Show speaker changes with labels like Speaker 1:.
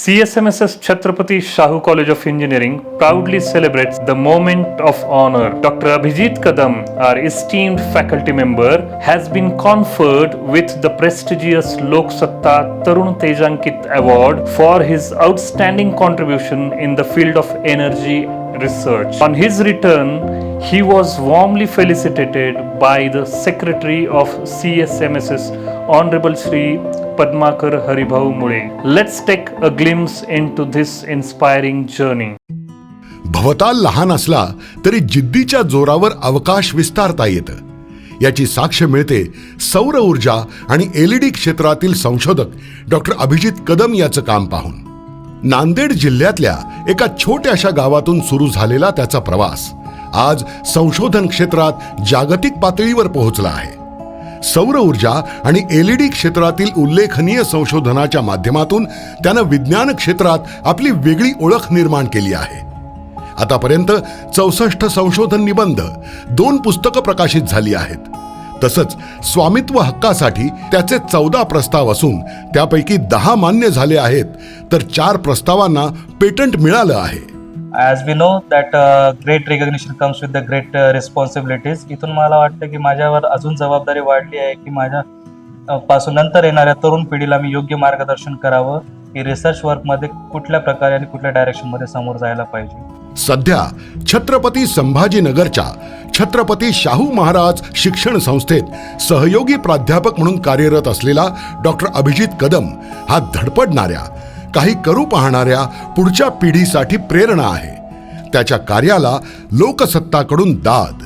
Speaker 1: CSMS's Chhatrapati Shahu College of Engineering proudly celebrates the moment of honor. Dr. Abhijit Kadam, our esteemed faculty member, has been conferred with the prestigious Lok Satta Tarun Tejankit Award for his outstanding contribution in the field of energy research. On his return, he was warmly felicitated by the Secretary of CSMS's Honorable Shri Padmakar Haribhau Mule. Let's take a glimpse into this inspiring journey.
Speaker 2: भवताल लहान असला तरी जिद्दीच्या जोरावर अवकाश विस्तारता येतं, याची साक्ष मिळते सौर ऊर्जा आणि एलईडी क्षेत्रातील संशोधक डॉक्टर अभिजित कदम याचं काम पाहून. नांदेड जिल्ह्यातल्या एका छोट्याशा गावातून सुरू झालेला त्याचा प्रवास आज संशोधन क्षेत्रात जागतिक पातळीवर पोहोचला आहे. सौर ऊर्जा आणि एलईडी क्षेत्रातील उल्लेखनीय संशोधनाच्या माध्यमातून त्यानं विज्ञान क्षेत्रात आपली वेगळी ओळख निर्माण केली आहे. आतापर्यंत 64 संशोधन निबंध, 2 पुस्तकं प्रकाशित झाली आहेत. तसंच स्वामित्व हक्कासाठी त्याचे 14 प्रस्ताव असून त्यापैकी 10 मान्य झाले आहेत, तर 4 प्रस्तावांना पेटंट मिळालं आहे.
Speaker 3: As we know that great recognition comes with the great responsibilities. इथून मला वाटतं की माझ्यावर अजून जबाबदारी वाढली आहे की माझ्या पासून नंतर येणाऱ्या तरुण पिढीला मी योग्य मार्गदर्शन करावं की रिसर्च वर्कमध्ये कुठल्या प्रकारे आणि कुठल्या डायरेक्शनमध्ये समोर जायला पाहिजे.
Speaker 2: सध्या छत्रपती संभाजीनगरच्या छत्रपती शाहू महाराज शिक्षण संस्थेत सहयोगी प्राध्यापक म्हणून कार्यरत असलेला डॉक्टर अभिजित कदम हा धडपडणाऱ्या, काही करू पाहणाऱ्या पुढच्या पिढीसाठी प्रेरणा आहे. त्याच्या कार्याला लोकसत्ताकडून दाद,